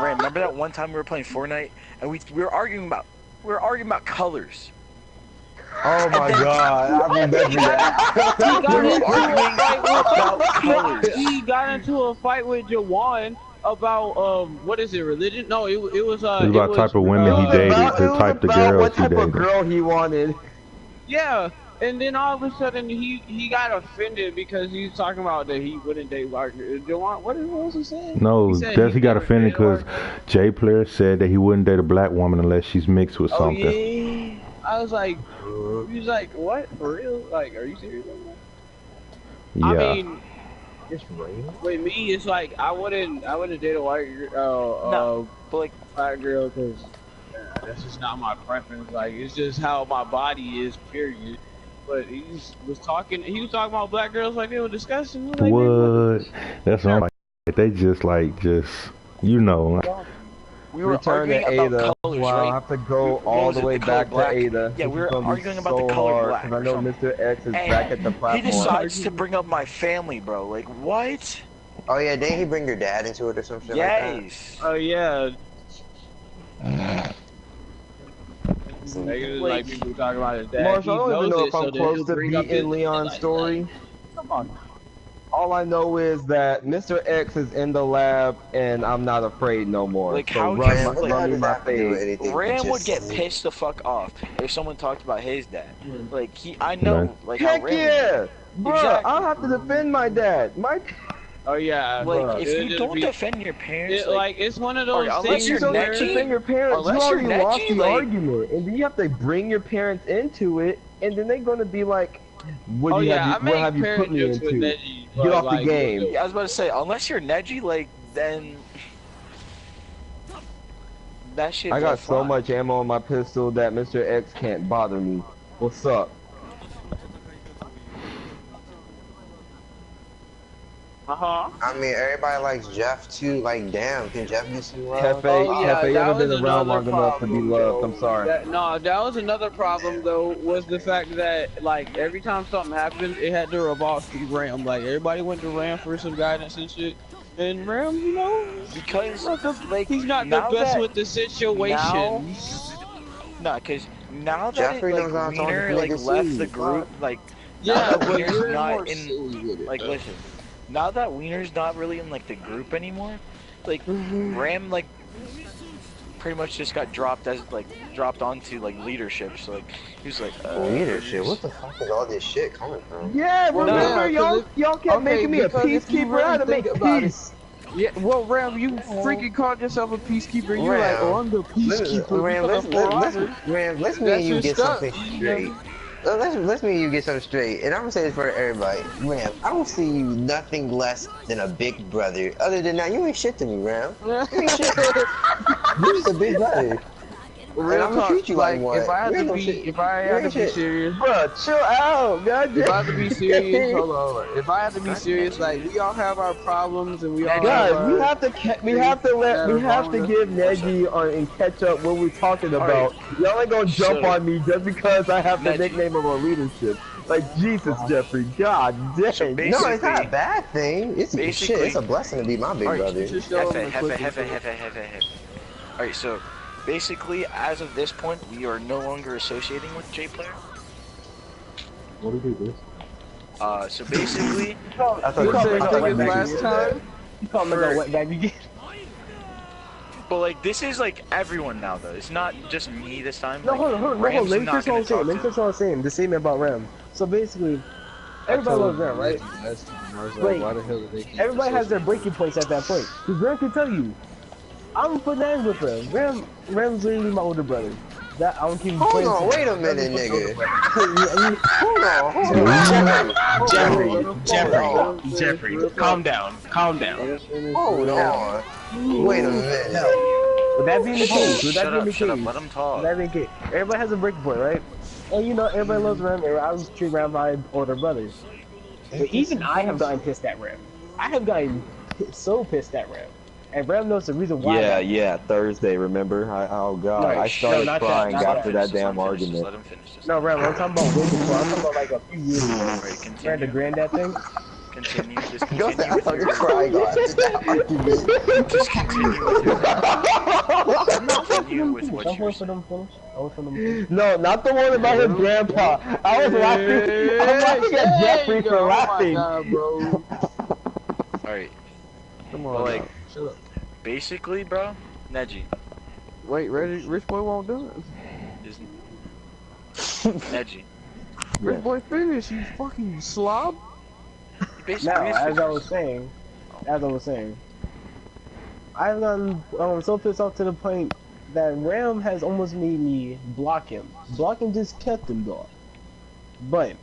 Ram, remember that one time we were playing Fortnite and we were arguing about colors. Oh my god, I remember that. He got into a fight with Jawan about what is it, religion? No, it was about type of women he dated, the type of girls what he type of dated. girl he wanted. Yeah, and then all of a sudden he got offended because he was talking about that he wouldn't date like Jawan. What was he saying? No, he got offended because J Player said that he wouldn't date a black woman unless she's mixed with something. Oh yeah. I was like, he was like, what? For real? Like, are you serious? Yeah. I mean, with me, it's like I wouldn't date a white girl, black girl, because that's just not my preference. Like, it's just how my body is, period. But he was talking about black girls like they were disgusting. Like, what? That's not like they just you know. We were arguing about colors, wow, right? I have to go all the way back to Ada. Yeah, we were arguing about the color black. Because I know Mr. X is back at the platform. He decides to bring up my family, bro. Like, what? Oh yeah, didn't he bring your dad into it or some shit like that? Oh yeah. Like people talking about his dad. Marshall, I don't even know if I'm close to beating Leon's story. Come on. All I know is that Mr. X is in the lab, and I'm not afraid no more. Like, so how run me my face. Ram would get pissed the fuck off if someone talked about his dad. Like, I know, like, how Heck Ram yeah! Bro, Exactly. I'll have to defend my dad. Oh yeah. Like, if you don't defend your parents, like it's one of those unless things you're you don't Neji, defend your parents, unless you you're already lost Neji, the like, argument, and then you have to bring your parents into it, and then they're gonna be like, what have you put me into? Neji, Get off the game. Yeah, I was about to say, unless you're Neji, like, then that shit. I got so much ammo on my pistol that Mr. X can't bother me. What's up? I mean, everybody likes Jeff too. Like, damn, can Jeff do some love? Hefe, you haven't been around long enough to be loved. I'm sorry. That was another problem though. Was the fact that like every time something happened, it had to revolve through Ram. Like everybody went to Ram for some guidance and shit. And Ram, you know, because like he's not the best with the situation. Because now that Jeffrey like Wiener like left the group, like yeah, but Wiener's you're not in. Like, listen. Now that Wiener's not really in like the group anymore, like Ram like pretty much just got dropped onto like leadership. So like he was like leadership. What the fuck is all this shit coming from? Yeah, remember y'all kept making me a peacekeeper. I had to make peace. Yeah, well, Ram, you freaking called yourself a peacekeeper. You're like, oh, I'm the peacekeeper. Ram, let's me and you get something straight. Let's me and you get something straight, and I'm gonna say this for everybody. Ram, I don't see you nothing less than a big brother. Other than that, you ain't shit to me, Ram. You ain't shit. You're just a big brother. Real I'm gonna treat you like one. If I had to be serious, bro, chill out, god. If I had to be serious, hold on. If I had to be serious, like we all have our problems and we all. Guys, we have to give Neji and catch up what we're talking about. Y'all ain't gonna jump on me just because I have the nickname of our leadership. Like Jesus, Jeffrey, god dang. So no, it's not a bad thing. It's shit. It's a blessing to be my big brother. Alright, so. Basically, as of this point, we are no longer associating with J Player. What did he do? So basically, I thought last time. You called me a wet bag again. But like, this is like everyone now, though. It's not just me this time. No, like, hold on. Let me finish all I'm saying. The same about Ram. So basically, everybody loves Ram, right? Like, everybody has their breaking points at that point. Because Ram can tell you. I'm putting hands with Ram. Ram's literally my older brother. That I don't keep. Hold on, wait a minute, nigga. Hold on. Jeffrey, calm down. Hold on. Wait a minute. With that being the case, let him talk. Everybody has a breaking point, right? And you know, everybody loves Ram. I was treated Ram by older brothers. But even I have gotten pissed at Ram. I have gotten so pissed at Ram. And Ram knows the reason why. Yeah, Thursday, remember? I started crying after that damn argument. No, Ram, I'm talking about way before. I'm talking about like a few years ago. Ram, the granddad thing. Continue. Just Go continue to with your cry God. Just continue with your continue with what you were saying. No, not the one about his grandpa. I was laughing. I'm laughing at Jeffrey for laughing. Oh my God, bro. Alright. Come on, Well, like, shut up. basically, bro, Neji. Wait, Rich Boy won't do it. Isn't Neji. Rich Boy finish, you fucking slob. Now, as I was saying, I've gotten so pissed off to the point that Ram has almost made me block him. Blocking just kept him blocked. But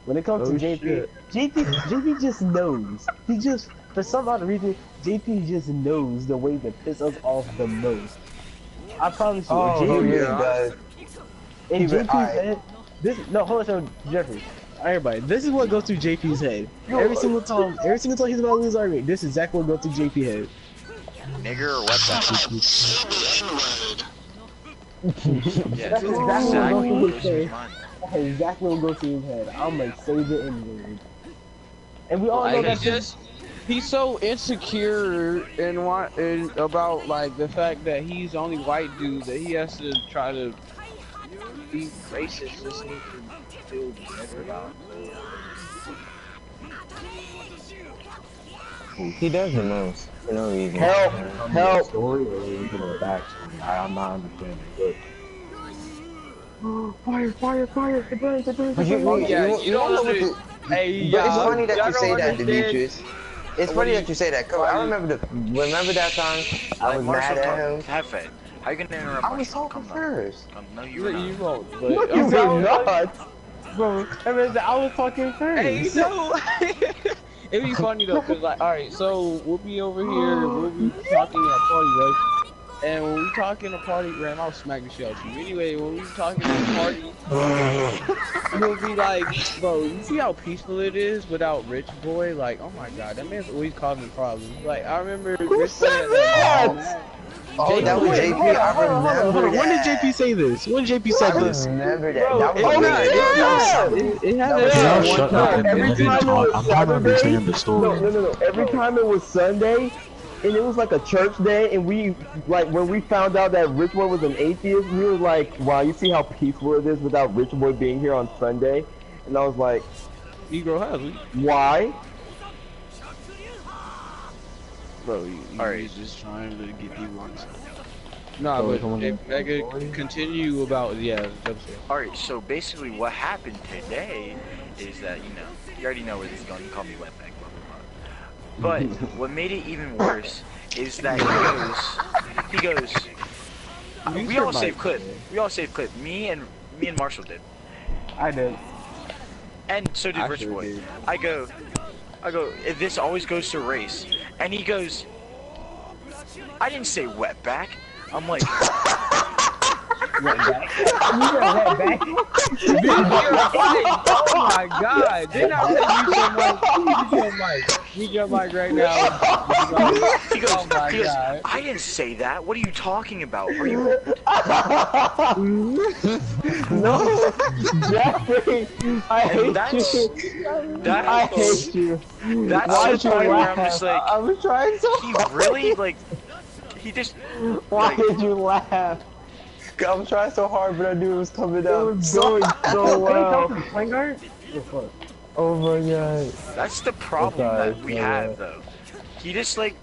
when it comes to JP, JP just knows. He just, for some odd reason, JP just knows the way to piss us off the most. I promise you, JP does. In JP's head, hold on, Jeffrey. Everybody, this is what goes through JP's head. Every single time he's about to lose argument, this is exactly what goes through JP's head. Nigger or what the? Yeah, That's exactly what goes through his head. That's exactly what goes through his head. I'm like, save it anyway. And we all know that he's so insecure and about like the fact that he's the only white dude that he has to try to be racist just so he can feel better about. He does the most for no reason. Help! Story or the facts? I'm not understanding. But Fire! It burns! You don't know what hey, but it's funny that you say that, Demetrius. It's funny that you say that, cause I remember that time I was mad at him. Cafe. How you gonna interrupt? I was talking first. No, you were not. You won't. No, you were not! Bro, I was talking first. Hey, no! It'd be funny though, cause like, alright, so we'll be over here, we'll be talking at a party, right? And when we talk in a party, Ram, I'll smack the shit out of you. Anyway, when we talking in a party, you'll be like, bro, you see how peaceful it is without Rich Boy? Like, oh my God, that man's always causing problems. Like, I remember Rich Boy had that. Oh, that was JP. I remember that. When did JP say this? When did JP say this? I remember that. Bro, That was it had shut up and Every time it was I'm trying to understand the story. No. Every time it was Sunday, and it was like a church day, and we, like, when we found out that Rich Boy was an atheist, we were like, wow, you see how peaceful it is without Rich Boy being here on Sunday? And I was like, Negro House. why? Bro, he's just trying to get people on something. Nah, but Mega, continue about, Alright, so basically what happened today is that, you already know where this is going. You call me wetback, blah, blah, blah. But what made it even worse is that he goes, we all saved clip. Me and Marshall did. I did. And so did Rich Boy. I go, this always goes to race. And he goes, I didn't say wetback. I'm like, Wetback? You said wetback? Oh my God! Didn't I say mute your mic right now? he goes, oh my God. I didn't say that. What are you talking about? Are you? No, Jeffrey, I hate you. I hate you. That's Why the did you point where I'm laugh? just like, I was trying so he hard. really like, he just. Why did you laugh? I was trying so hard, but I knew it was coming It out. was going so well. Oh my God. That's the problem that we have, though. He just like,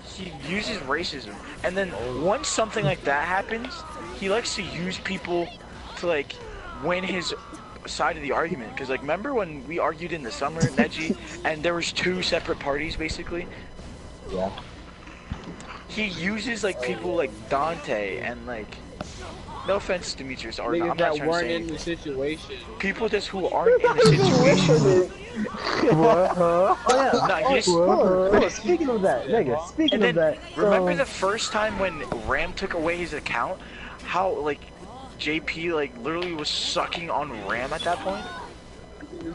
he uses racism, and then once something like that happens, he likes to use people to like win his side of the argument. Cause like, remember when we argued in the summer, Neji, and there was 2 separate parties basically? Yeah. He uses like people like Dante and like, no offense, Demetrius, or I'm not that trying weren't to say in the situation. people just who aren't in the situation. What? Huh? Speaking of that, nigga, speaking of that. Remember the first time when Ram took away his account? How like JP like literally was sucking on Ram at that point?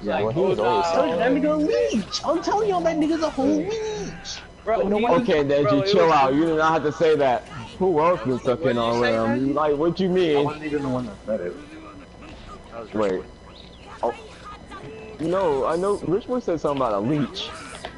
Yeah, well, he was always That nigga a leech. I'm telling y'all, that nigga's a whole leech. Bro, okay, Neji, chill out. You did not have to say that. Who else been sucking on Ram? Like, what you mean? I wasn't even the one that said it. That was Wait. No, I know. Rich Boy said something about a leech.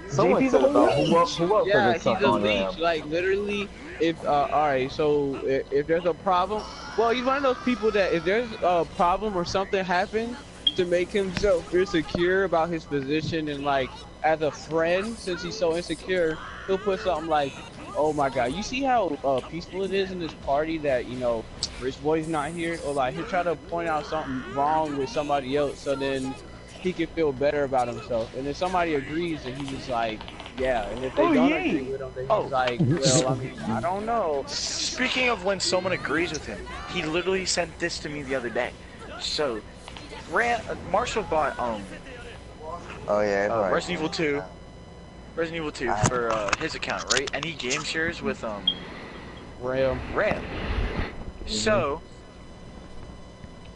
Someone JP's said a about leech. who else Yeah, doesn't he's suck a on leech. Ram. Like literally, if alright, so if there's a problem, well, he's one of those people that if there's a problem or something happens to make himself insecure about his position and like as a friend, since he's so insecure, he'll put something like, "Oh my God, you see how peaceful it is in this party that Rich Boy's not here," or like he'll try to point out something wrong with somebody else, so then he can feel better about himself. And if somebody agrees, and he's just like, yeah. And if they Oh, don't yay. agree with him, then he's Oh. like, well, I mean, I don't know. Speaking of when someone agrees with him, he literally sent this to me the other day. So, Marshall bought Oh yeah. Resident Evil 2. Resident Evil 2 for his account, right? And he game shares with Ram. So,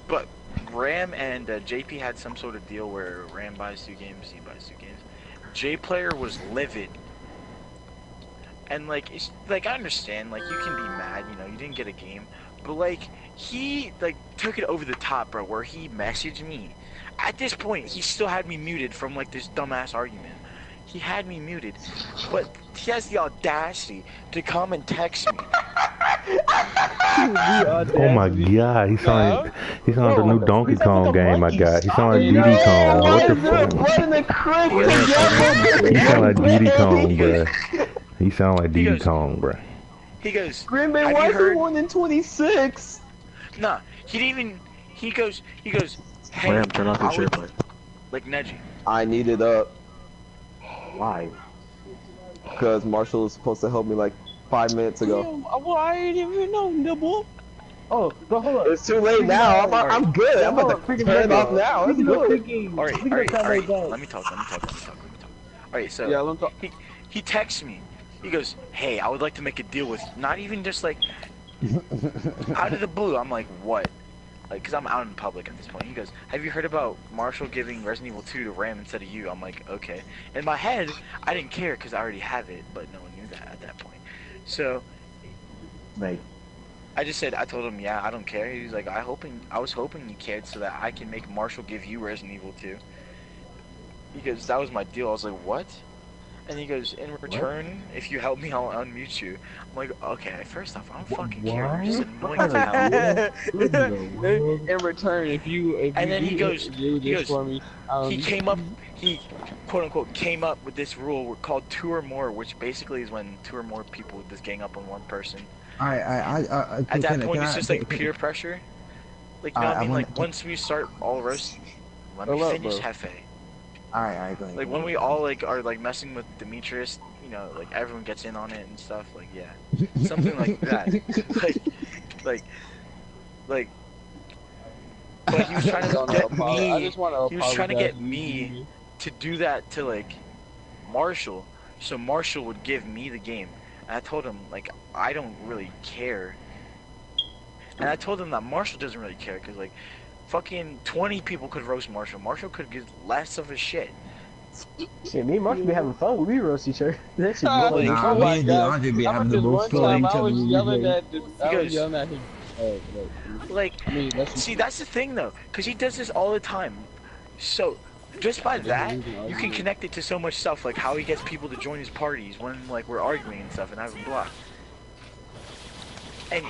but Ram and JP had some sort of deal where Ram buys 2 games, he buys 2 games. J player was livid. And like I understand, like you can be mad, you didn't get a game, but like he took it over the top, bro, where he messaged me. At this point, he still had me muted from like this dumbass argument. He had me muted, but he has the audacity to come and text me. Oh my God, he sounded like the new Donkey Kong game I got. He sound like Diddy Kong. What the fuck? He sound like Diddy Kong, bro. He sound like Diddy Kong, bro. He goes, Green Bay, why is it 1-26? Nah, he didn't even. He goes, hey, Ram, turn off your SharePlay. like Neji. I need it up Why? because Marshall was supposed to help me like 5 minutes ago. Well, I didn't even know, nibble. Oh, but hold on. It's too late now. I'm good. I'm about to turn it off now. Let's go. Alright. Let me talk. Alright, so Yeah, let me talk. he texts me. He goes, hey, I would like to make a deal with you. Not even just like out of the blue. I'm like, what? Like, cause I'm out in public at this point. He goes, have you heard about Marshall giving Resident Evil 2 to Ram instead of you? I'm like, okay. In my head, I didn't care because I already have it, but no one knew that at that point. So, Mate. I told him, yeah, I don't care. He was like, I was hoping you cared so that I can make Marshall give you Resident Evil 2. Because that was my deal. I was like, what? And he goes, in return, if you help me, I'll unmute you. I'm like, okay, first off, I don't fucking care. You're just annoying as hell. In return, if you And then he goes, for me, he quote unquote came up with this rule called 2 or more, which basically is when 2 or more people just gang up on one person. At that point, it's just like peer pressure. Like, you know what I mean? Like, once we start all roast, let me finish, Hefe. Alright, go ahead. Like, when we all, like, are, like, messing with Demetrius, like, everyone gets in on it and stuff, like, yeah. Something like that. Like, but he was trying to get me, he was trying to get me to do that to, like, Marshall, so Marshall would give me the game. And I told him, like, I don't really care. And I told him that Marshall doesn't really care, because, like, fucking 20 people could roast Marshall. Marshall could give less of a shit. Shit, me and Marshall be having fun when we roast each other. That shit Nah, be nah, like, me and DeAndre be having the most fun. I was yelling at him. Like, see, that's the thing, though, because he does this all the time. So, just by that, you can connect it to so much stuff, like how he gets people to join his parties when, like, we're arguing and stuff, and I have him blocked. And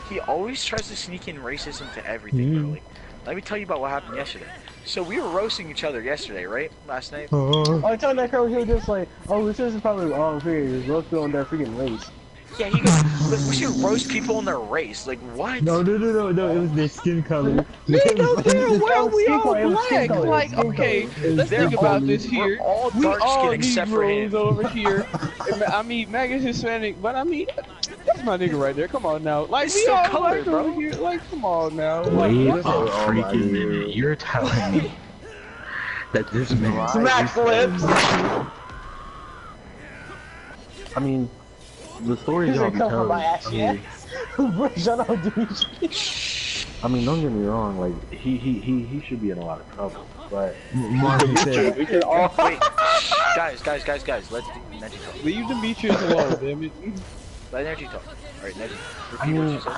he always tries to sneak in racism to everything, bro. Like, let me tell you about what happened yesterday. So we were roasting each other yesterday, right? Last night. I told that girl, he was just like, oh, this is probably all fair. Roasted on their freaking race. Yeah, he goes, look, we should roast people on their race. Like, what? No, it was their skin color. No, damn well, we all black. Like, okay, let's think about this here. We're all We dark all skin except for Negroes him. over here. I mean, Mag is Hispanic, but I mean, that's my nigga right there. Come on now. Like, It's we still all color, black bro. over here. Like, come on now. Wait Like, a freaking minute. You're telling me that this man... Smack flips! I mean, the story He's y'all gonna be come from telling my ass, yeah? Bro, shut up, dude. I mean, don't get me wrong, like, he should be in a lot of trouble, but... Marty said, we can all... Wait, guys, let's do Neji talk. leave Demetrius alone, damn it. Let Neji talk. Alright, Neji, I repeat what mean, you said.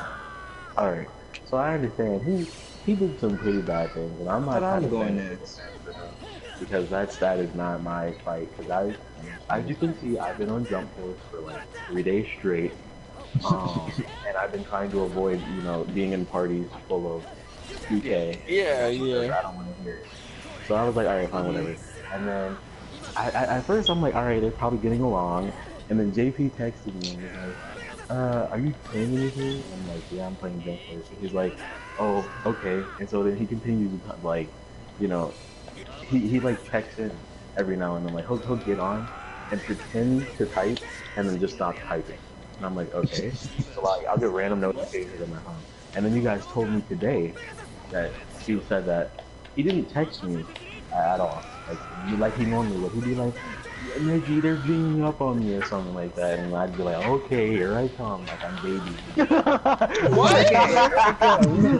alright, so I understand, he did some pretty bad things, and I'm not kind of going next because that is not my fight. Because as you can see, I've been on Jump Force for like 3 days straight, and I've been trying to avoid, you know, being in parties full of PK. Yeah. I don't want to hear it. So I was like, alright, fine, whatever. And then at first I'm like, alright, they're probably getting along. And then JP texted me and was like, are you playing anything? I'm like, yeah, I'm playing Jump Force. And he's like, oh, okay. And so then he continues to, like, you know, he like checks in every now and then. Like, he'll get on and pretend to type and then just stop typing. And I'm like, okay. So like, I'll get random notifications on my phone. And then you guys told me today that Steve said that he didn't text me at all. Like he normally would. He'd be like, Reggie, they're ganging up on me or something like that. And I'd be like, okay, here I come. Like I'm baby. What?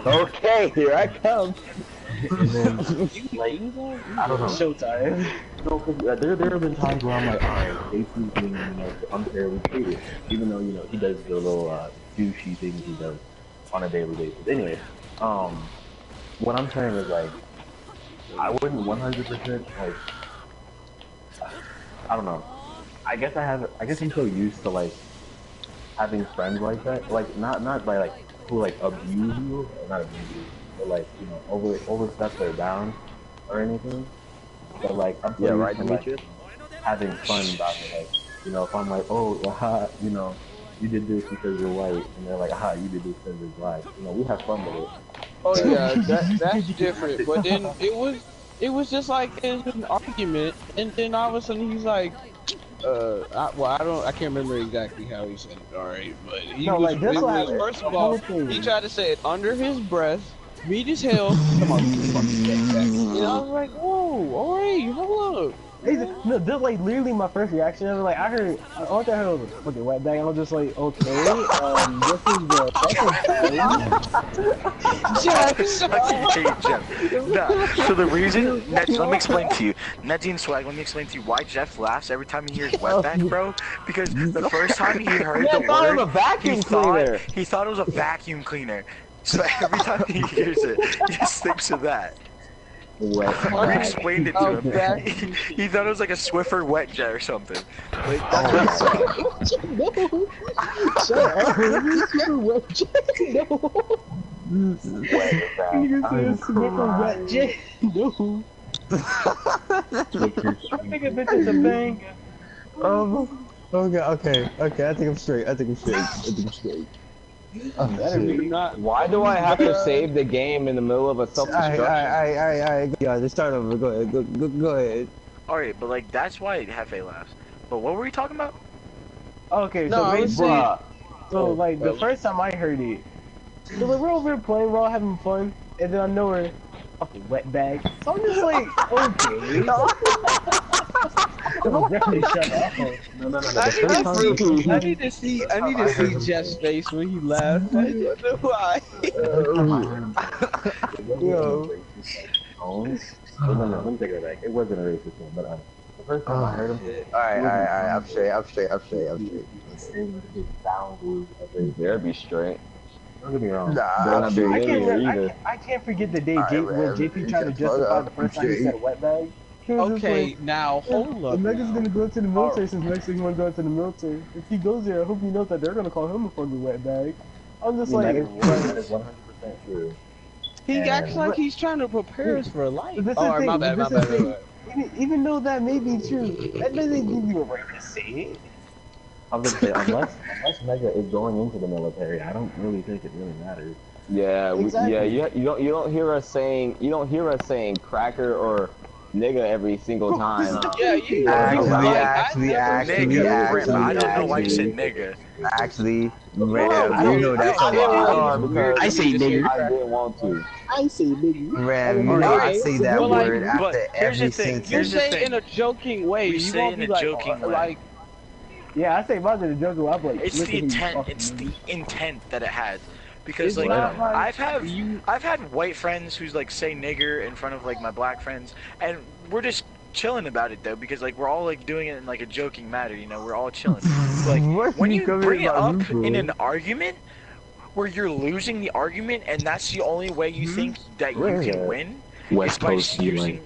Okay, here I come. And then, like, I don't know. Showtime. No, cause there have been times where I'm like, alright, JP's being, you know, unfairly treated. Even though, you know, he does the little douchey things he does on a daily basis. Anyway, what I'm saying is like, I wouldn't 100% like, I don't know. I guess I'm so used to like having friends like that, like not by like who like abuse you, or not abuse you, but like, you know, overstep their bounds or anything. But like I'm so used to like having fun about it. Like, you know, if I'm like, oh, aha, you know, you did this because you're white, and they're like, aha, you did this because you're black. You know, we have fun with it. Oh yeah, that's different. But then it was just like it was an argument, and then all of a sudden he's like, I can't remember exactly how he said it. All right, but first of all, he tried to say it under his breath, meat as hell. Come on, and I was like, whoa, all right, hold up. No, this is like literally my first reaction ever. Like I heard, all I heard was a fucking wet bag. I was just like, okay, this is the Jeff. Nah. So the reason, let me explain to you, Netty and Swag. Let me explain to you why Jeff laughs every time he hears wetback, bro. Because the first time he heard the word, he thought it was a vacuum cleaner. So every time he hears it, he just thinks of that. We explained it to him. He thought it was like a Swiffer wet jet or something. Like, that's what he said. no. Shut up. Swiffer wet jet. No. Swiffer wet jet. No. I think a bitch is a bang. Okay. I think I'm straight. Why do I have to save the game in the middle of a self-destruction? Yeah, just start over. Go ahead. Alright, but like that's why Hefe laughs. But what were we talking about? Okay, so basically, like the first time I heard it, so like, we're over here playing, we're all having fun, and then I know we're fucking wet bag. So I'm just like, okay. I need to see Jeff's face when he laughs. I don't know why. No, let me take it back. It wasn't a racist thing, but the first time I heard him, Alright, I'm straight. Better be straight. Don't get me wrong. I can't forget the day when JP tried to justify the first time he said wet bag. Okay, now hold up. Mega's gonna go to the military since next week he wanna go into the military. If he goes there, I hope he knows that they're gonna call him a fucking wet bag. I'm just like, that is 100% true. He acts like he's trying to prepare us for life. Oh, my bad. Even though that may be true, that doesn't give you a right to say it. I was gonna say, unless Mega is going into the military, I don't really think it really matters. Yeah, you don't hear us saying cracker or nigga every single time. Actually, nigga. I don't know why you said nigga. Actually, you know that's a lie. I say nigga. I didn't want to. I say nigga. Ram, you know I say that word after every sentence. You say it in a joking way. You say it in a joking way. Yeah, I say mine in a joking way. I'm like, it's the intent. It's the intent that it has. Because like I've had white friends who's like say nigger in front of like my black friends, and we're just chilling about it though, because like we're all like doing it in like a joking manner, you know, we're all chilling. Like when you bring it up in an argument, where you're losing the argument, and that's the only way you think that you can win. West is by Coast using.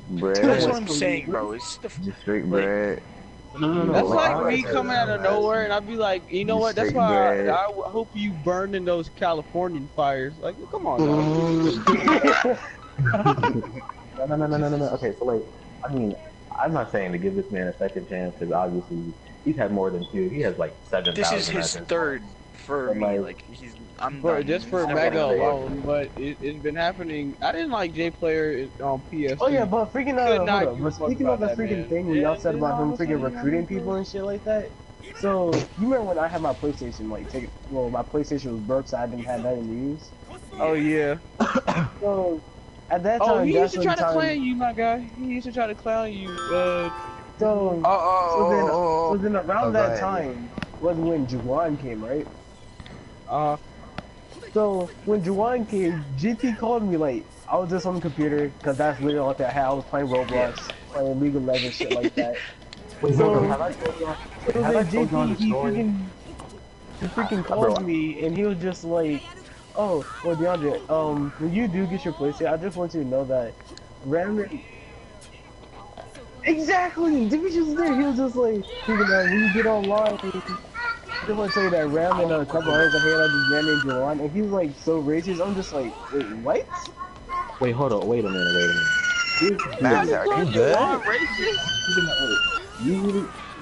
Bread. That's what I'm saying, bro. It's the Straight bread. No. That's like me coming out of nowhere, and I'd be like, you know what? That's why I hope you burn in those Californian fires. Like, come on, dog. No. Okay, so like, I mean, I'm not saying to give this man a second chance because obviously he's had more than 2. He has like 7,000. This is his third for me. Like just for Mega alone, but it's been happening. I didn't like J Player on PS2. Oh yeah, but freaking hold up. But speaking of the freaking thing where y'all said about him freaking recruiting people and shit like that. So you remember when I had my PlayStation my PlayStation was broke, so I didn't have that in use. Oh yeah. So at that time, he used to try to clown you, my guy. He used to try to clown you. So then around that time was when Juwan came, right? So when Juwan came, GT called me like I was just on the computer because that's literally all that I had. I was playing Roblox, playing League of Legends, shit like that. So GT, he freaking called me and he was just like, "Oh, well, DeAndre, when you do get your PlayStation, I just want you to know that random." Exactly, Demetrius was there. He was just like, when you get online. I just want to say that Ram and a couple others I had on this man named Juwan, and he was like so racist. I'm just like, wait, what? Wait, hold on, wait a minute. Master, are you good?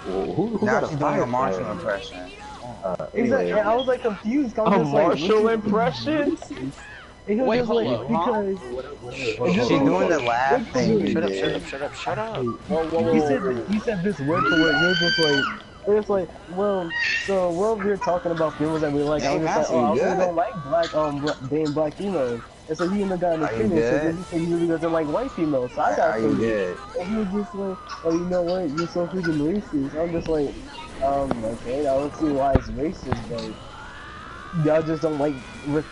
Who now got she's doing a Marshall impression. Exactly, and I was like confused. A Marshall impression? Wait, hold up, because she's doing the laugh thing. Shut up. He said this word for word. He was just like. It's like, well, so what we're talking about films that we like, I was just like, oh, I really don't like being black females. And so he ended up got an opinion, so then he said he really doesn't like white females. So I got offended. And he was just like, oh, you know what, you're so freaking racist. I'm just like, okay, I don't see why it's racist, but y'all just don't like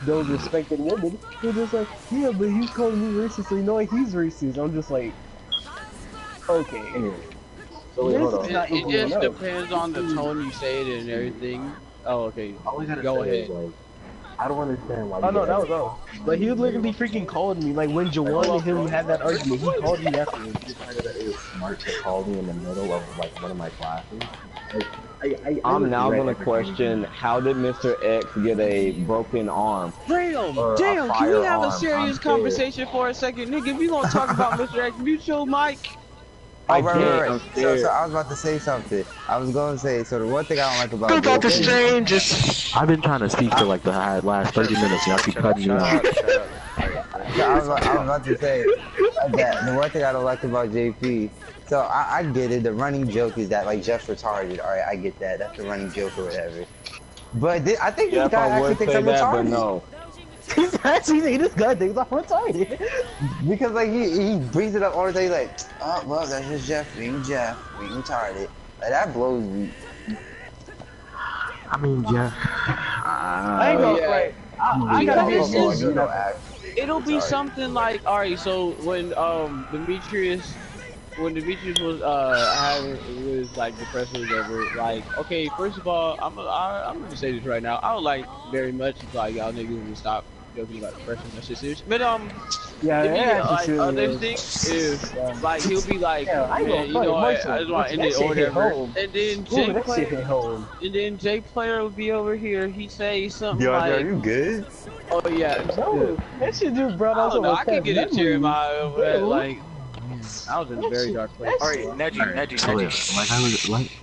those respected women. He's just like, yeah, but he's calling me racist, so you know what, he's racist. I'm just like, okay. Anyway. So wait, hold on. It just depends on the tone you say it and everything. Oh, okay. Go ahead. Like, I don't understand why. Oh no, that was all. But he was literally freaking calling me. Like when Jawan and him had that argument, he called me afterwards. He decided that it was smart to call me in the middle of like one of my classes. Like, I'm now gonna question, how did Mr. X get a broken arm? Damn, can we have a serious conversation for a second? Nigga, if you gonna talk about Mr. X, mute your mic. Oh, right. So I was about to say something. I was going to say, so the one thing I don't like about Doctor Strange is... I've been trying to speak for like the last 30 minutes, y'all keep cutting me off. So I was about to say that the one thing I don't like about JP, so I get it, the running joke is that like Jeff's retarded. Alright, I get that. That's the running joke or whatever. But I think this guy actually thinks I'm retarded. No. He's actually saying this guy thinks I'm retarded. Because like he brings it up all the time, like, oh well, that's just Jeff being retarded. Like that blows me. I mean, Jeff. I ain't gonna play. I gotta be a It'll be something like, alright, so when Demetrius was like depressed or whatever, like, okay, first of all, I'm gonna say this right now. I would like very much if like y'all niggas would stop joking about depression. That's just serious. But like other things is like he'll be like, man, you know, I just want to end it or whatever. And then J Player will be over here. He say something like, "Are you good?" Oh yeah, no, that shit just brought out some. I can get a tear in my eye over that, like. I was in a very dark place. Alright, Neji.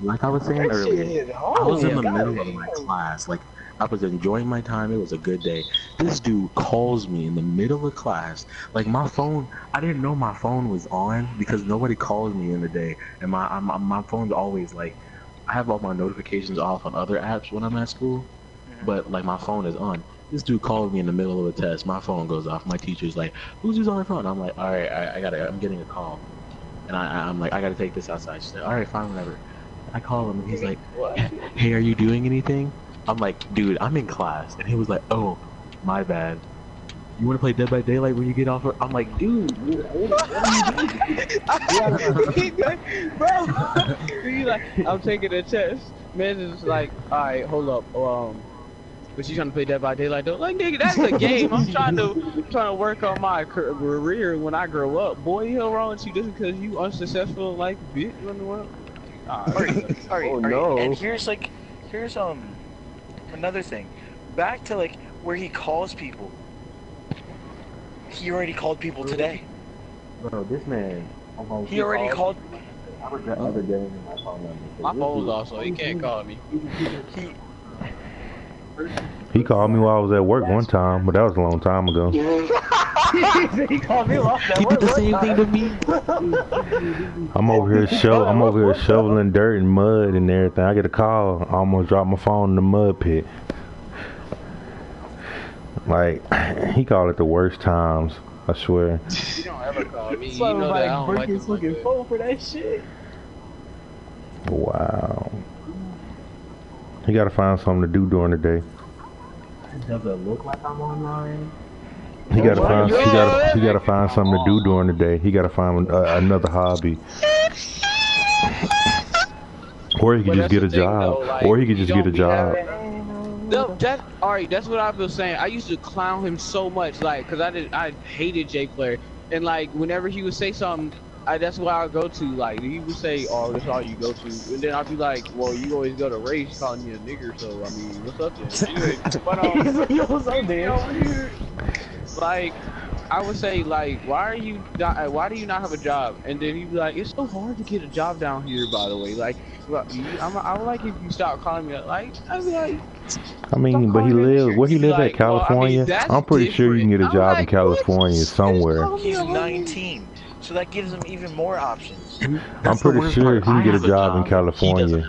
Like I was saying earlier, I was in the middle of my class. Like, I was enjoying my time. It was a good day. This dude calls me in the middle of class. Like, my phone, I didn't know my phone was on because nobody calls me in the day. And my phone's always, like, I have all my notifications off on other apps when I'm at school. But, like, my phone is on. This dude called me in the middle of a test. My phone goes off. My teacher's like, "Who's on the phone?" I'm like, "All right, I'm getting a call," and I'm like, "I gotta take this outside." She's like, "All right, fine, whatever." I call him, and he's like, "Hey, are you doing anything?" I'm like, "Dude, I'm in class," and he was like, "Oh, my bad. You want to play Dead by Daylight when you get off?" I'm like, "Dude, what are you doing?" Bro, you like, I'm taking a test. Man is like, all right, hold up, But you trying to play Dead by Daylight though? Like nigga, that's a game. I'm trying to work on my career when I grow up. Boy, hell wrong with you just because you unsuccessful in life, bitch? In the world. Alright, and here's another thing. Back to like where he calls people. He already called people today. Bro, this man. He already called. I regret never getting my phone number. My phone's off, so he can't call me. He called me while I was at work one time, but that was a long time ago. He called me off that. He did the same thing to me. I'm over here shoveling dirt and mud and everything. I get a call. I almost dropped my phone in the mud pit. Like, he called it the worst times. I swear. You don't ever call me. You So know that I don't break like his fucking phone for that shit. Wow. He gotta find something to do during the day. Does it look like I'm online? He gotta find something to do during the day. He gotta find another hobby. Or he could just get a job. Or he could just get a job. No, that's what I've been saying. I used to clown him so much, like, cause I hated J Player, and like whenever he would say something, that's what I go to. Like he would say, "Oh, that's all you go to," and then I'd be like, "Well, you always go to race calling you a nigger, so I mean, what's up then?" Anyway, but like I would say, like, why do you not have a job? And then he'd be like, "It's so hard to get a job down here, by the way." Like, I would like if you stop calling me like, I'd be like. I mean, but he lives at California. Well, I mean, I'm pretty sure you can get a job in California somewhere. He's 19, so that gives him even more options. I'm pretty sure he can get a job in California.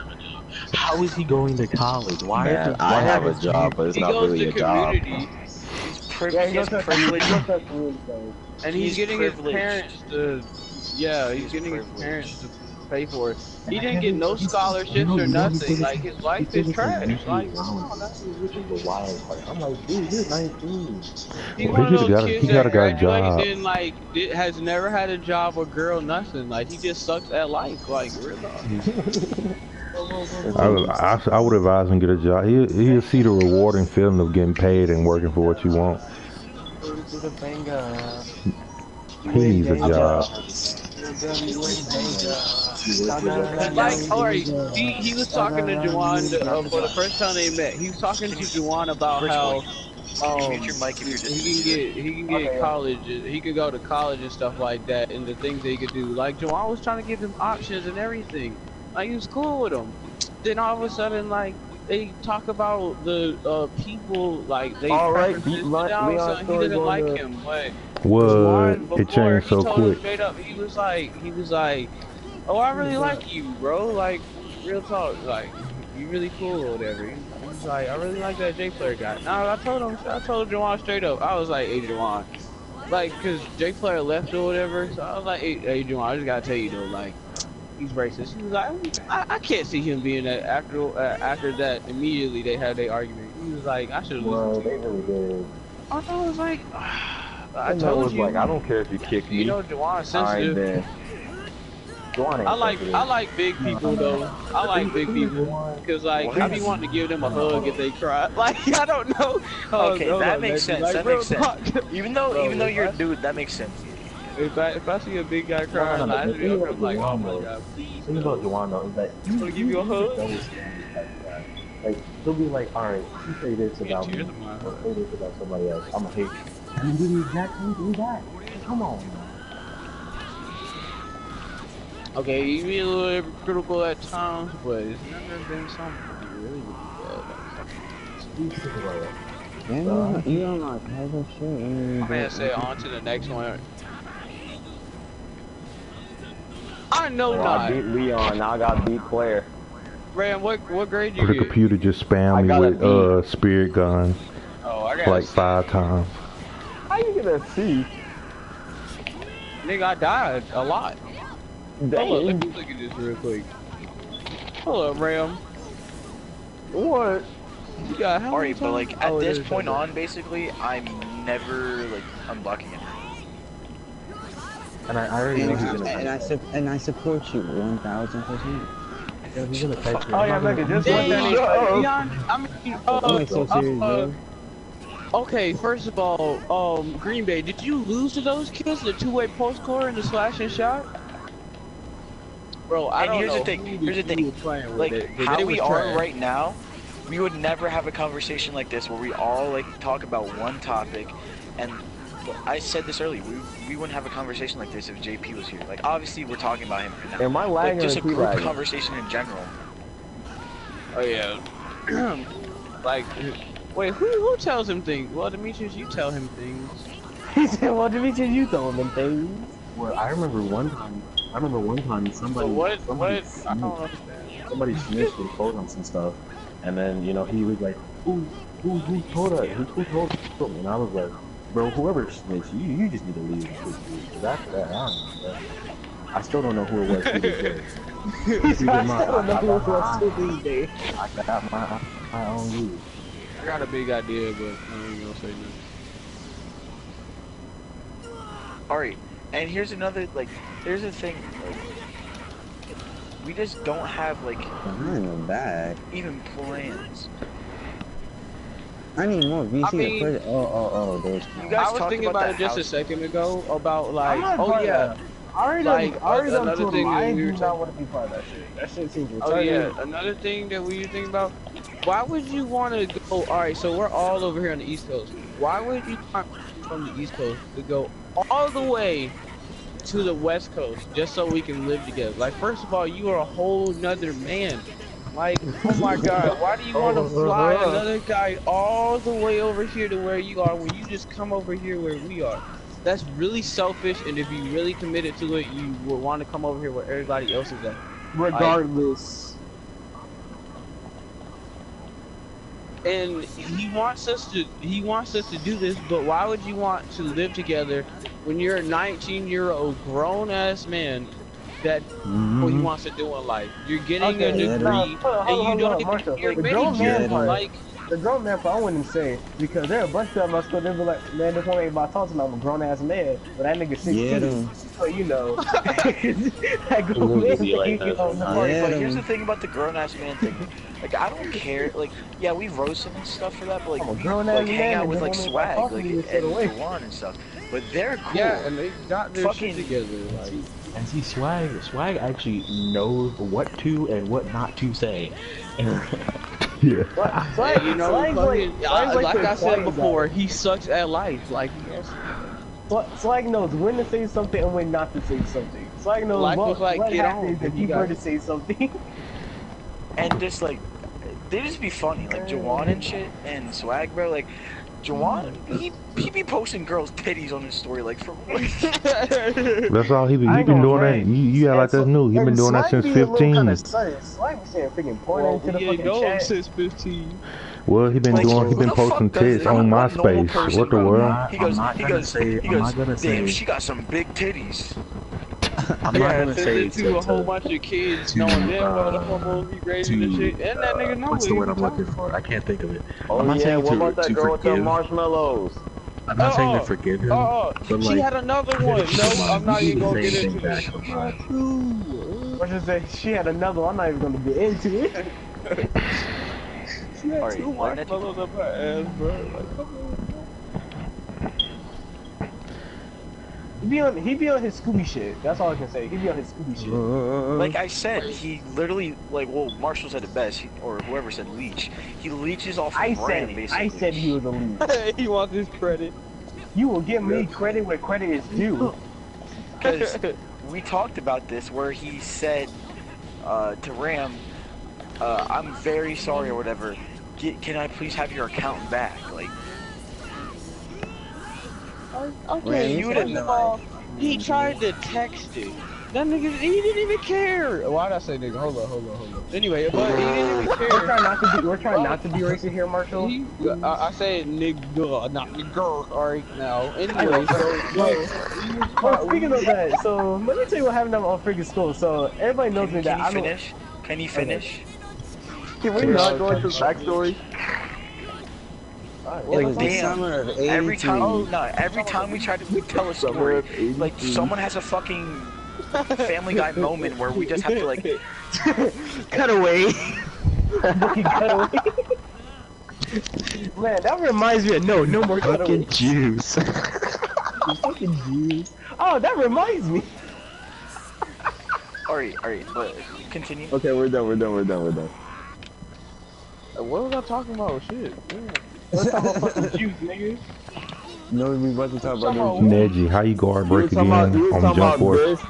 How is he going to college? Why? I have a job, but it's not really a job. He's privileged, and he's getting his parents to. Yeah, he's getting his parents to pay for it. He didn't get no scholarships or nothing. Like his life is trash. Like, which is the wild part. I'm like, dude, you're 19. He's one of those kids that graduated and like has never had a job or girl, nothing. Like he just sucks at life. Like real talk. I would advise him to get a job. He'll see the rewarding feeling of getting paid and working for what you want. He needs a job. Like, alright, he was talking to Juwan for the first time they met. He was talking to Juwan about how he can get college, he could go to college and stuff like that, and the things that he could do. Like Juwan was trying to give him options and everything. Like he was cool with him. Then all of a sudden, like they talk about the people, like they he didn't like him, but it changed so quick. Straight up, he was like, "Oh, I really like you, bro. Like, real talk. Like, you really cool or whatever." He's like, "I really like that J Player guy." Now I told Juwan straight up. I was like, "Hey, Juwan," like, cause J Player left or whatever. So I was like, "Hey, Juwan, I just gotta tell you though, like, he's racist." He was like, "I can't see him being that after that immediately they had their argument." He was like, "I should have listened to you." They really did. I was like, I told you. Like, I don't care if you kick me. You know, Juwan's sensitive. I like big people though. I like big people because like I be wanting to give them a hug if they cry. Like I don't know. Okay, that makes sense. Like, that makes sense. Even though you're a dude, that makes sense. If I see a big guy crying, I'm like, oh my god, please. The thing about Juwan though is that I want to give you a hug. Like he'll be like, all right, you say this about me, or say this about somebody else, I'ma hate you. You do the exact same thing back. Come on. Okay, you be a little critical at times, but it's never been something really bad. You don't like casual shit. I'm gonna say on to the next one. I know not. I beat Leon, now I got beat Claire. Ram, what grade you The get? computer just spammed me with spirit guns. Oh, I got like 5 times. How you get a C? Nigga, I died a lot. Dang. Hold up, let me look at this real quick. Hold up, Ram. What? You got how many Alright, but like times? at this point on, basically, I'm never like unblocking it. And I already know he's gonna. And I support you 1000%. Yeah, he's gonna text me. Oh yeah, Mega, just Hey, one thing. I mean, okay, first of all, Green Bay, did you lose to those kids, the two-way post score and the slash and shot? Bro, I don't know. Here's the thing. Like, how we are right now, we would never have a conversation like this where we all, like, talk about one topic. And I said this earlier, we wouldn't have a conversation like this if JP was here. Like, obviously, we're talking about him right now. Am I lagging, like, just or a group lagging? conversation in general. Oh, yeah. Like, wait, who tells him things? Well, Demetrius, you tell him things. He said, well, Demetrius, you told him things. Well, I remember one time somebody. I somebody don't understand. Somebody snitched and told him some stuff, and then you know he was like, who told us? Who told us? And I was like, bro, whoever snitched, you just need to leave. Because after that, I still don't know who it was to this day. I still don't know who it was to this day. I got my own view. I got a big idea, but I ain't gonna say nothing. Alright, and here's another, like, here's the thing, like, we just don't have, like, even plans. I need more VC. I mean, those. You guys I was talked thinking about it just a house. second ago, about, like, I'm not oh part of yeah. that. I already Like, another told thing him I that we do were not want to be part of that shit. That shit seems retarded. Oh yeah, another thing that we were thinking about, why would you want to go, alright, so we're all over here on the East Coast. Why would you want from the East Coast to go all the way to the West Coast just so we can live together? Like, first of all, you are a whole nother man. Like, oh my god, why do you want to fly another guy all the way over here to where you are when you just come over here where we are? That's really selfish, and if you really committed to it, you would want to come over here where everybody else is at. Regardless. And he wants us to do this, but why would you want to live together when you're a 19-year-old grown-ass man that what he wants to do in life? You're getting a degree, and you don't even you're married. Like, the grown man part I wouldn't say, because there are a bunch of them I still be like, man, this one ain't about talking to me, I'm a grown ass man, but that nigga 16, so you know. That grown man thing, Like, here's the thing about the grown ass man thing. Like, I don't care. Like, yeah, we roast them and stuff for that, but like, we like hang out with like Swag, like and Juwan and stuff. But they're cool. yeah, and they got their shit together. Like, and see, Swag actually knows what to and what not to say. Yeah. Swag, you know, like I said before, he sucks at life. Like, Swag knows when to say something and when not to say something. Swag knows what happens if you were to say something. And just like, they just be funny, like Juwan and shit, and Swag, bro. Like, Juwan, he be posting girls' titties on his story, like, for what? That's all he been doing that. You act like that's new. He been doing that since 15. Swag be saying freaking porn into the fucking chat. Since 15. Well, he been posting tits on MySpace. What the world? He goes, damn, she got some big titties. I'm not gonna say to a whole bunch of kids knowing them what the hormones be raising and shit, and that nigga know what's the word I'm looking for? I can't think of it. Oh I'm not yeah, saying what about that girl with the forgive. marshmallows? I'm not saying to forgive him, but she like, had another one. No, I'm not even gonna get into that. it. What you say? She had another one. I'm not even gonna get into it. She had two marshmallows up her ass, bro. Like, come on. He be on his Scooby shit. That's all I can say. He be on his Scooby shit. Like I said, he literally, like, well, Marshall said it best, or whoever said leech. He leeches off of Ram, basically. I said he was a leech. He wants his credit. You will give me credit where credit is due. Because we talked about this, where he said to Ram, I'm very sorry or whatever. Can I please have your account back? Like, okay, first of all, he tried to text it. That nigga, he didn't even care. Why did I say nigga? Hold on. Anyway, but he didn't even care. We're trying not to be racist here, Marshall. I said nigga, not nigga. Alright, now. Anyway, speaking of that, so let me tell you what happened on freaking school. So everybody knows me that I don't. Can you finish? Can we not go into backstory? Like, damn, every time we try to tell a story, like, someone has a fucking Family Guy moment where we just have to like cut away. Cut away. Man, that reminds me of no more fucking juice. Fucking juice. Oh, that reminds me. Alright, but continue. Okay, we're done. What was I talking about? Shit. Yeah. Let's talk about fucking juice, nigga. No, we wasn't talking about no Neji, how you guard break again on jump force?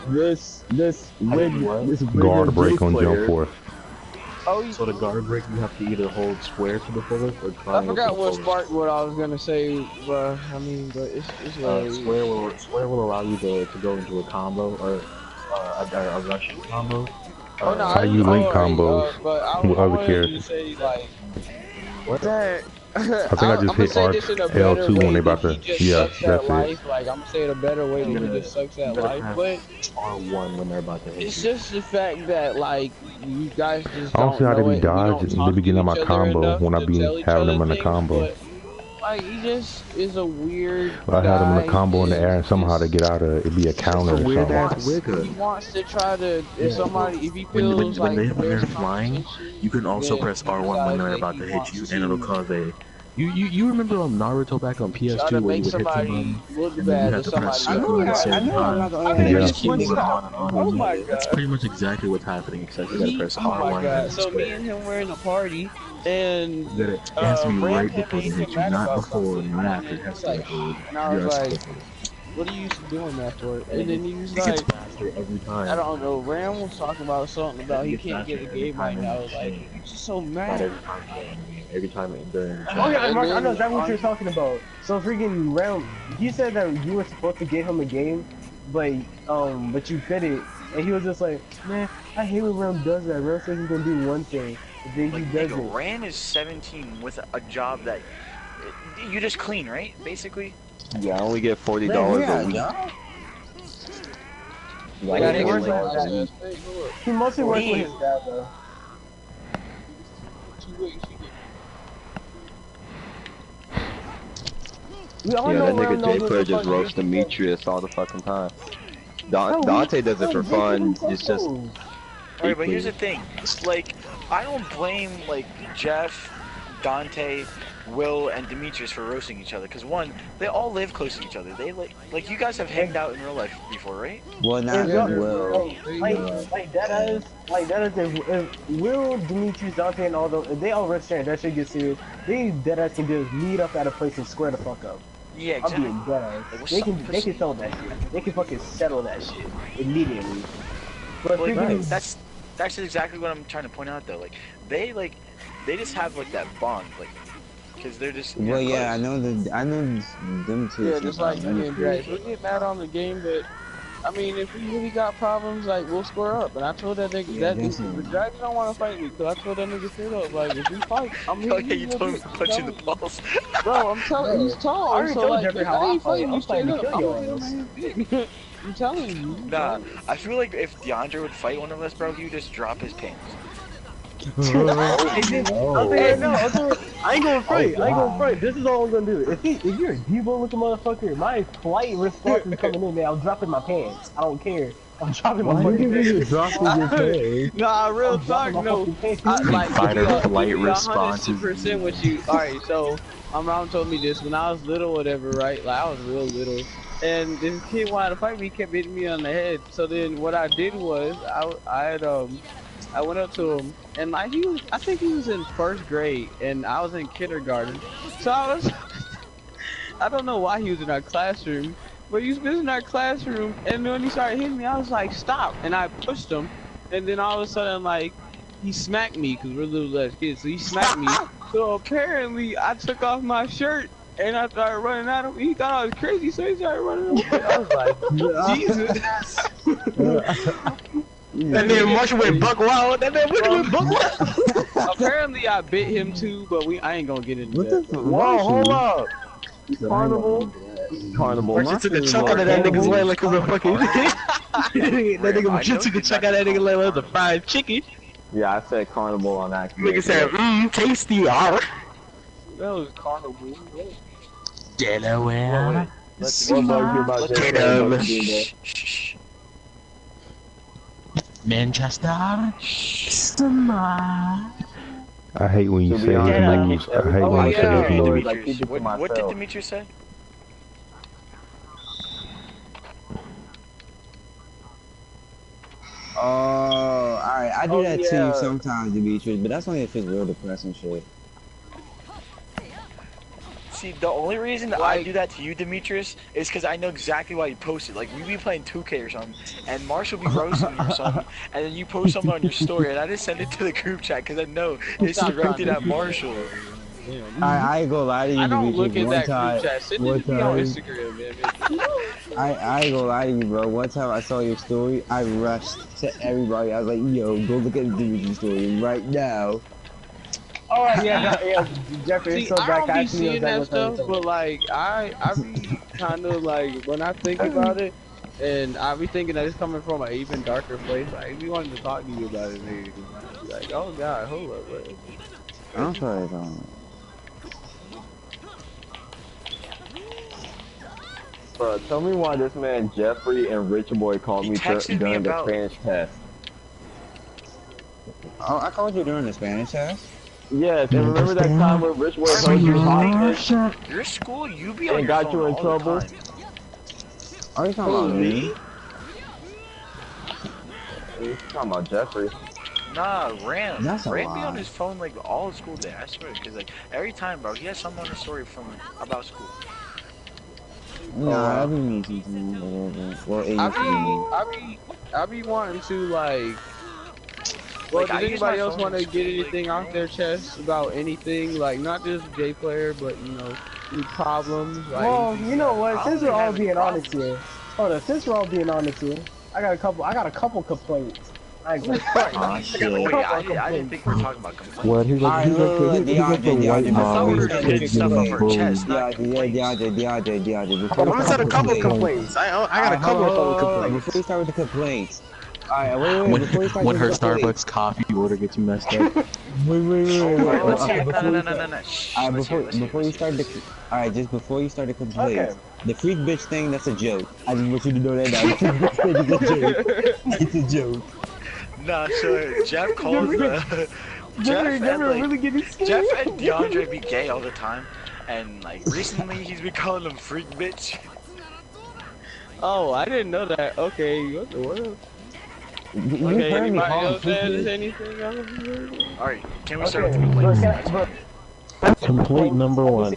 This Guard break on jump force. Oh, So the guard break, you have to either hold square to the fullest or triangle. I forgot to the fullest. what I was gonna say, but I mean, but it's Square will allow you to go into a combo or a Russian combo. Oh, no, How you link combos but I with other wanted to characters? say, like, What? that. I think I just hit L2 when they about to. Yeah, that's it. Like, I'm gonna say it a better way than he just sucks at life, but R1 when they're about to hit it's you. just the fact that, like, you guys just I don't see how they know be it, and we don't dodging talk the beginning of to my each other combo enough when I to be tell each having them other in the things, combo. but, like, he just is a weird I had them in the guy, combo in the air and somehow just- to get out of it, it'd be a counter or weird something. ass wigger. He wants to try to, if somebody, if he When feels like they're there's flying, competition, you can also then press he R1 when they're decides about that to he hit you, wants and it'll to cause a. You remember Naruto back on try PS2 to where you make would hit somebody somebody look and then bad you to have to press somebody circle at the else. same I'm not time. gonna And lie. just keep What's moving that? on and on. Oh my That's god. pretty much exactly what's happening, except you gotta press Oh my R1 god. and So me square. and him were in a party, and It has to be Ram right hit before me they hit so you, mad not about before, something, not and after. It then has he's to like, be and I was just like, before. what are you used to doing that for? And then he was It gets like, faster every time. I don't know, Ram was talking about something about he It gets can't get a faster every game right time now. in the Like, game. he's just so Not mad. every time during the Oh yeah, And Mark, I then know exactly what on- you're talking about. So freaking round, he said that you were supposed to get him a game, but you couldn't, and he was just like, man, I hate when Ram does that. Ram says he's gonna do one thing, but then like he nigga, doesn't. Ran is 17 with a job that you just clean, right? Basically. Yeah, I only get $40 a week. Yeah, he works with his dad. He mostly works with his dad though. We all Yeah, know that Ram nigga knows J what Player the just fuck roasts he does. Demetrius all the fucking time. No, Dante does it for J fun. himself It's just knows. Alright, but here's the thing. Like, I don't blame, like, Jeff, Dante, Will, and Demetrius for roasting each other. Because, one, they all live close to each other. They, like you guys have hanged out in real life before, right? Well, not Yeah, well. Like that is if Will, Demetrius, Dante, and all those, if they all rest there and that shit gets serious, they dead ass can just meet up at a place and square the fuck up. Yeah, I'm exactly. being dead ass. Like, what's They up, can pussy? settle that shit. They can fucking settle that shit immediately. But Like, freaking that's exactly what I'm trying to point out, though. Like, they just have, like, that bond, like, because they're just, Well, yeah, I close. know them two. Yeah, just like me and Drax. We get mad on the game, but I mean, if we really got problems, like, we'll square up. And I told that nigga, Yeah, that definitely. the Drax don't want to fight me, because I told that nigga straight up, like, if we fight, I'm Oh, hitting yeah, you told him to punch you in the no. balls. Bro, I'm telling he's I tall, already so told like, Jeffrey if how I I ain't fight. fighting I'm you straight fighting to up, kill I'm your gonna ass. hit him in his dick. I'm telling you. Nah, I feel like if DeAndre would fight one of us, bro, he would just drop his pants. I ain't gonna fight. I ain't gonna fight. This is all I'm gonna do. If you're a Debo looking motherfucker, my polite response is coming in there. I'm dropping my pants. I don't care. I'm dropping my fucking pants. dropping your pants? Nah, real I'm dropping talk, my no. fucking pants. Like, Fighter to be polite to be responses. 100% with you. Alright, so my mom told me this when I was little, whatever, right? Like, I was real little. And this kid wanted to fight me, kept hitting me on the head. So then what I did was, I went up to him, and like I think he was in 1st grade, and I was in kindergarten. So I don't know why he was in our classroom, but he was in our classroom, and when he started hitting me, I was like, stop, and I pushed him, and then all of a sudden, like, he smacked me, because we're little ass kids, so he smacked me. So apparently, I took off my shirt, and I started running at him. He thought I was crazy, so he started running away. I was like, Jesus. That man Marshall went buck wild. That man went buck wild. Apparently, I bit him too, but I ain't gonna get into that. Whoa, hold up. Carnival. Carnival. Took a chunk out of that nigga's leg like it was a fucking. That nigga just took a chunk out of that nigga's leg like it was a fried chicken. Yeah, I said carnival on accident. Nigga said, tasty. That was carnival. Delaware. Let's What about you about let's J get Player? shh, shh, shh. Manchester. I hate when you say his moves. I hate when you say his moves. What did Demetrius say? Oh, alright. I do that to you sometimes, Demetrius, but that's only if it's real depressing shit. See, the only reason I do that to you, Demetrius, is because I know exactly why you post it. Like, we be playing 2K or something, and Marshall be roasting you or something, and then you post something on your story, and I just send it to the group chat because I know it's directed at Marshall. I ain't gonna lie to you, I don't Demetrius. look at that group chat. Send it to me on Instagram, man. I ain't gonna lie to you, bro. One time I saw your story, I rushed to everybody. I was like, yo, go look at the Demetrius story right now. Oh yeah, Jeffrey. See, I don't be seeing that stuff, but like I be kind of like when I think about it, and I be thinking that it's coming from an even darker place. Like, if you wanted to talk to you about it, maybe be like, oh god, hold up, what? I'm sorry, Tom. Bro, tell me why this man Jeffrey and Rich Boy called me during the Spanish test. Oh, I called you during the Spanish test? Yes, and remember that time when Rich Boy told you your school, you be on and your got phone you in all trouble? the time. Are you talking about me? You're talking about Jeffrey. Nah, Ram. That's a Ram be lie. on his phone like all school day. I swear, because like every time, bro, he has something on his story from about school. Nah, I be me too. Well, I be wanting to like. Well, Like, does anybody else want to get anything off their chest about anything? Like, not just J player, but you know, any problems. Like, well, you know what? Since we're all being honest here, since we're all being honest here, I got a couple complaints. I didn't think we were talking about complaints. What? He's like the white mom. we were just getting stuff off our chest, not complaints. DeAndre. I'm gonna set a couple complaints. I got a couple of complaints. Before we start with the complaints. Alright, wait. Before we start When her with the complaints. Starbucks coffee order gets messed up. Wait. Let's hear it. Before you start the, alright, just before you start the complaints, the freak bitch thing, that's a joke. I just want you to know that now. The freak bitch thing is a joke. It's a joke. Nah, so Jeff calls Jeff and DeAndre be gay all the time, and like recently he's been calling them freak bitch. oh, I didn't know that. Okay, what the world? You Okay, heard me anybody call else him freak has bitch. anything else? Alright, can we start with the complaints? Complaint number 1.